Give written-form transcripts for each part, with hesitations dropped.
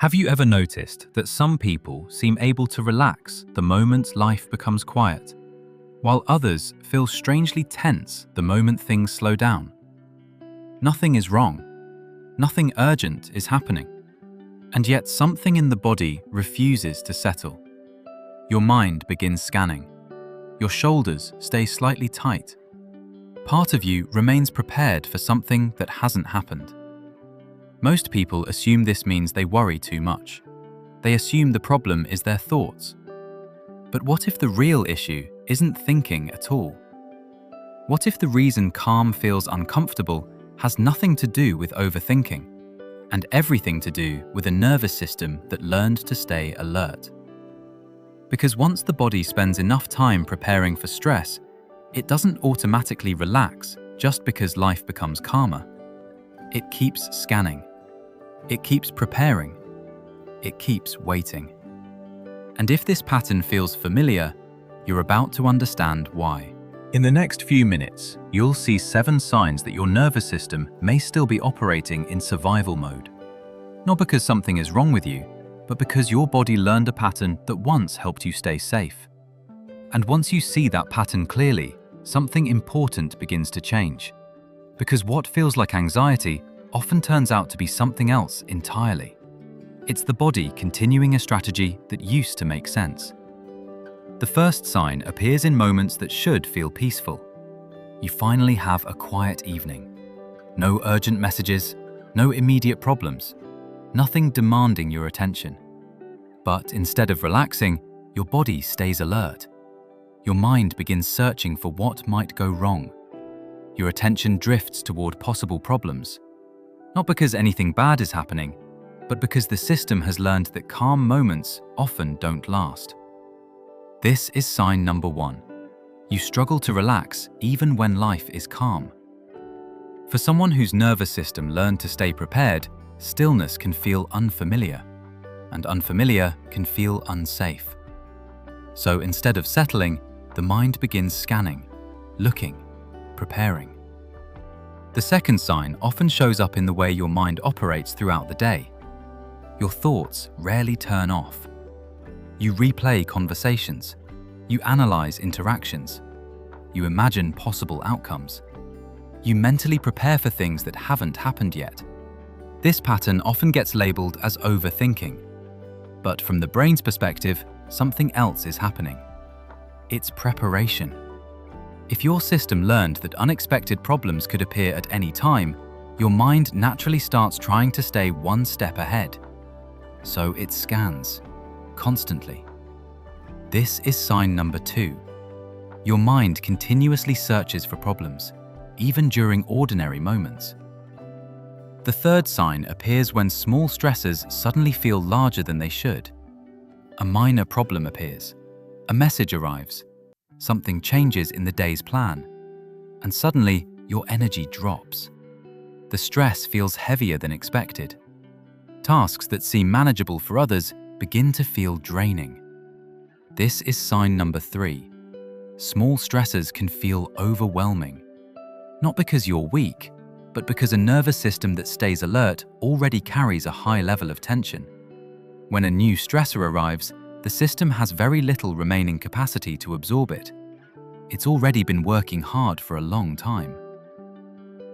Have you ever noticed that some people seem able to relax the moment life becomes quiet, while others feel strangely tense the moment things slow down? Nothing is wrong. Nothing urgent is happening. And yet something in the body refuses to settle. Your mind begins scanning. Your shoulders stay slightly tight. Part of you remains prepared for something that hasn't happened. Most people assume this means they worry too much. They assume the problem is their thoughts. But what if the real issue isn't thinking at all? What if the reason calm feels uncomfortable has nothing to do with overthinking, and everything to do with a nervous system that learned to stay alert? Because once the body spends enough time preparing for stress, it doesn't automatically relax just because life becomes calmer. It keeps scanning. It keeps preparing. It keeps waiting. And if this pattern feels familiar, you're about to understand why. In the next few minutes, you'll see 7 signs that your nervous system may still be operating in survival mode. Not because something is wrong with you, but because your body learned a pattern that once helped you stay safe. And once you see that pattern clearly, something important begins to change. Because what feels like anxiety often turns out to be something else entirely. It's the body continuing a strategy that used to make sense. The first sign appears in moments that should feel peaceful. You finally have a quiet evening. No urgent messages, no immediate problems, nothing demanding your attention. But instead of relaxing, your body stays alert. Your mind begins searching for what might go wrong. Your attention drifts toward possible problems. Not because anything bad is happening, but because the system has learned that calm moments often don't last. This is sign number 1. You struggle to relax even when life is calm. For someone whose nervous system learned to stay prepared, stillness can feel unfamiliar, and unfamiliar can feel unsafe. So instead of settling, the mind begins scanning, looking, preparing. The second sign often shows up in the way your mind operates throughout the day. Your thoughts rarely turn off. You replay conversations. You analyze interactions. You imagine possible outcomes. You mentally prepare for things that haven't happened yet. This pattern often gets labeled as overthinking. But from the brain's perspective, something else is happening. It's preparation. If your system learned that unexpected problems could appear at any time, your mind naturally starts trying to stay one step ahead. So it scans, constantly. This is sign number 2. Your mind continuously searches for problems, even during ordinary moments. The third sign appears when small stresses suddenly feel larger than they should. A minor problem appears. A message arrives. Something changes in the day's plan. And suddenly, your energy drops. The stress feels heavier than expected. Tasks that seem manageable for others begin to feel draining. This is sign number 3. Small stresses can feel overwhelming. Not because you're weak, but because a nervous system that stays alert already carries a high level of tension. When a new stressor arrives, the system has very little remaining capacity to absorb it. It's already been working hard for a long time.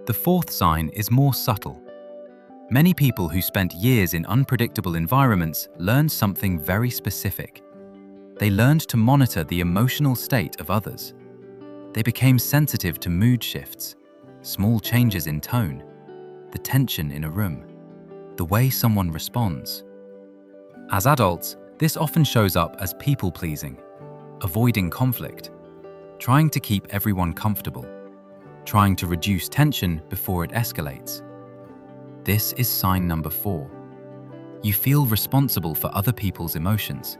The fourth sign is more subtle. Many people who spent years in unpredictable environments learned something very specific. They learned to monitor the emotional state of others. They became sensitive to mood shifts, small changes in tone, the tension in a room, the way someone responds. As adults, this often shows up as people-pleasing, avoiding conflict, trying to keep everyone comfortable, trying to reduce tension before it escalates. This is sign number 4. You feel responsible for other people's emotions,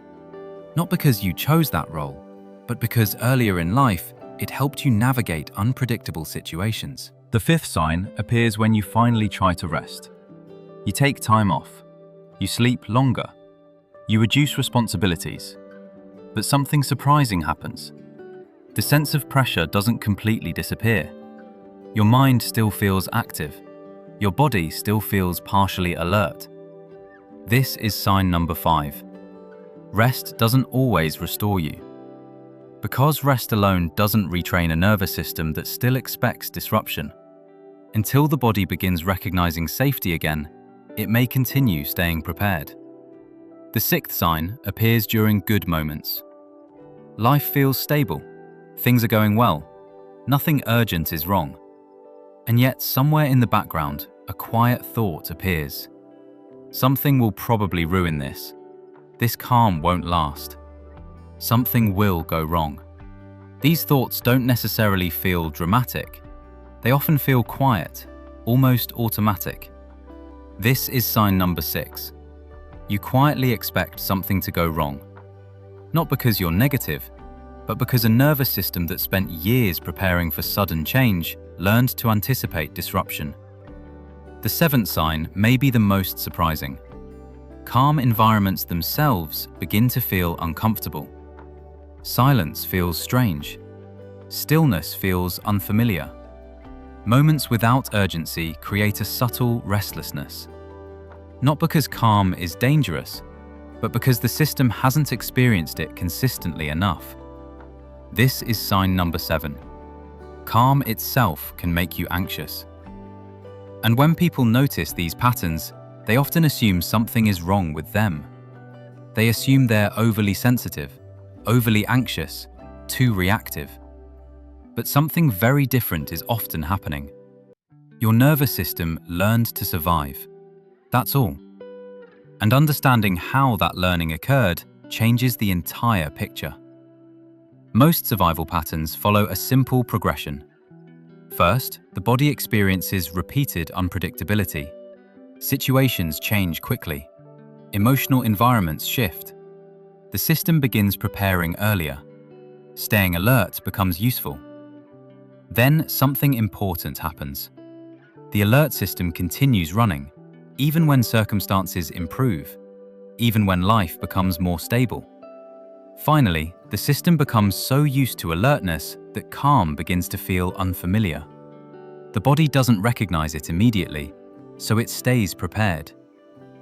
not because you chose that role, but because earlier in life, it helped you navigate unpredictable situations. The fifth sign appears when you finally try to rest. You take time off. You sleep longer. You reduce responsibilities. But something surprising happens. The sense of pressure doesn't completely disappear. Your mind still feels active. Your body still feels partially alert. This is sign number 5. Rest doesn't always restore you. Because rest alone doesn't retrain a nervous system that still expects disruption. Until the body begins recognizing safety again, it may continue staying prepared. The 6th sign appears during good moments. Life feels stable. Things are going well. Nothing urgent is wrong. And yet, somewhere in the background, a quiet thought appears. Something will probably ruin this. This calm won't last. Something will go wrong. These thoughts don't necessarily feel dramatic. They often feel quiet, almost automatic. This is sign number 6. You quietly expect something to go wrong. Not because you're negative, but because a nervous system that spent years preparing for sudden change learned to anticipate disruption. The 7th sign may be the most surprising. Calm environments themselves begin to feel uncomfortable. Silence feels strange. Stillness feels unfamiliar. Moments without urgency create a subtle restlessness. Not because calm is dangerous, but because the system hasn't experienced it consistently enough. This is sign number 7. Calm itself can make you anxious. And when people notice these patterns, they often assume something is wrong with them. They assume they're overly sensitive, overly anxious, too reactive. But something very different is often happening. Your nervous system learned to survive. That's all. And understanding how that learning occurred changes the entire picture. Most survival patterns follow a simple progression. First, the body experiences repeated unpredictability. Situations change quickly. Emotional environments shift. The system begins preparing earlier. Staying alert becomes useful. Then something important happens. The alert system continues running, even when circumstances improve, even when life becomes more stable. Finally, the system becomes so used to alertness that calm begins to feel unfamiliar. The body doesn't recognize it immediately, so it stays prepared.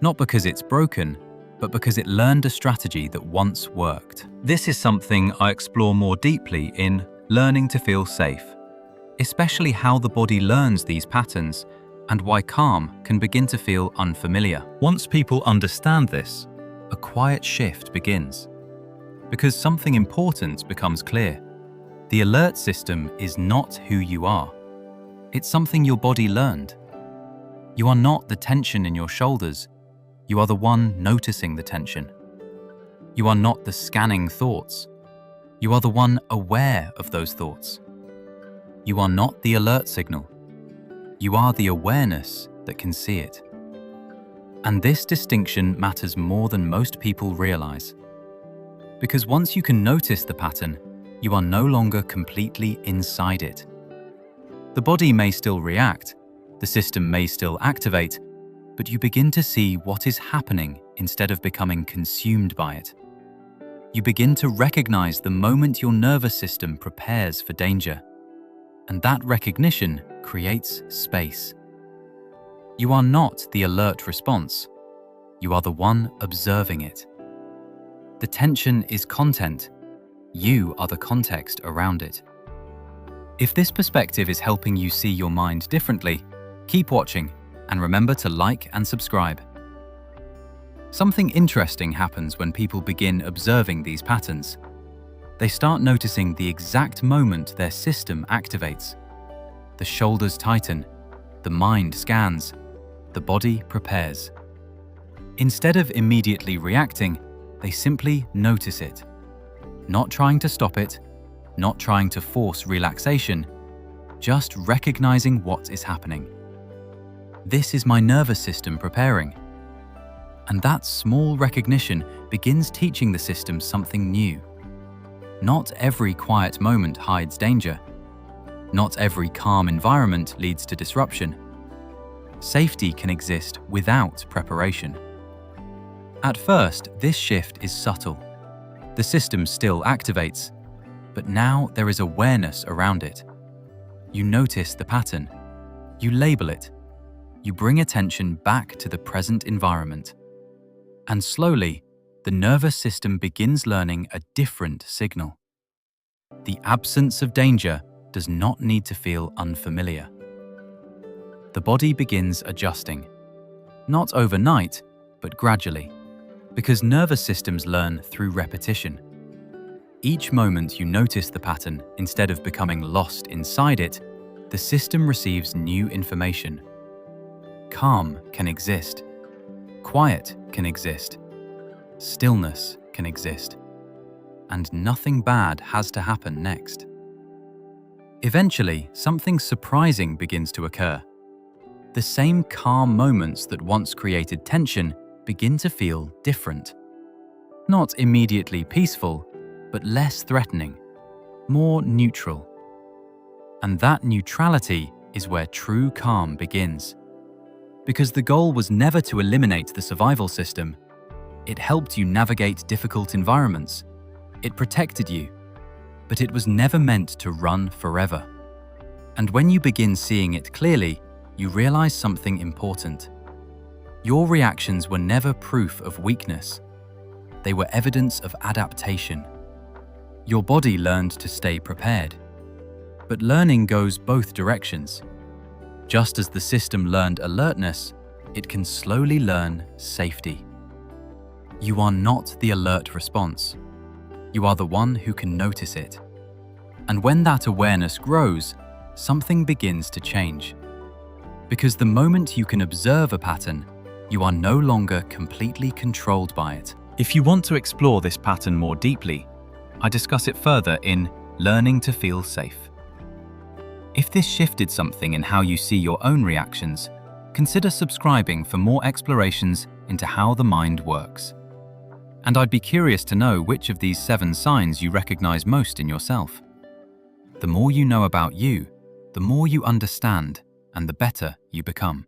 Not because it's broken, but because it learned a strategy that once worked. This is something I explore more deeply in Learning to Feel Safe, especially how the body learns these patterns and why calm can begin to feel unfamiliar. Once people understand this, a quiet shift begins. Because something important becomes clear. The alert system is not who you are. It's something your body learned. You are not the tension in your shoulders. You are the one noticing the tension. You are not the scanning thoughts. You are the one aware of those thoughts. You are not the alert signal. You are the awareness that can see it. And this distinction matters more than most people realize. Because once you can notice the pattern, you are no longer completely inside it. The body may still react, the system may still activate, but you begin to see what is happening instead of becoming consumed by it. You begin to recognize the moment your nervous system prepares for danger, and that recognition creates space. You are not the alert response. You are the one observing it. The tension is content. You are the context around it. If this perspective is helping you see your mind differently, keep watching and remember to like and subscribe. Something interesting happens when people begin observing these patterns. They start noticing the exact moment their system activates. The shoulders tighten, the mind scans, the body prepares. Instead of immediately reacting, they simply notice it. Not trying to stop it, not trying to force relaxation, just recognizing what is happening. This is my nervous system preparing. And that small recognition begins teaching the system something new. Not every quiet moment hides danger. Not every calm environment leads to disruption. Safety can exist without preparation. At first, this shift is subtle. The system still activates, but now there is awareness around it. You notice the pattern. You label it. You bring attention back to the present environment. And slowly, the nervous system begins learning a different signal. The absence of danger does not need to feel unfamiliar. The body begins adjusting, not overnight, but gradually, because nervous systems learn through repetition. Each moment you notice the pattern, instead of becoming lost inside it, the system receives new information. Calm can exist. Quiet can exist. Stillness can exist. And nothing bad has to happen next. Eventually, something surprising begins to occur. The same calm moments that once created tension begin to feel different. Not immediately peaceful, but less threatening, more neutral. And that neutrality is where true calm begins. Because the goal was never to eliminate the survival system. It helped you navigate difficult environments. It protected you. But it was never meant to run forever. And when you begin seeing it clearly, you realize something important. Your reactions were never proof of weakness. They were evidence of adaptation. Your body learned to stay prepared. But learning goes both directions. Just as the system learned alertness, it can slowly learn safety. You are not the alert response. You are the one who can notice it. And when that awareness grows, something begins to change. Because the moment you can observe a pattern, you are no longer completely controlled by it. If you want to explore this pattern more deeply, I discuss it further in Learning to Feel Safe. If this shifted something in how you see your own reactions, consider subscribing for more explorations into how the mind works. And I'd be curious to know which of these 7 signs you recognize most in yourself. The more you know about you, the more you understand, and the better you become.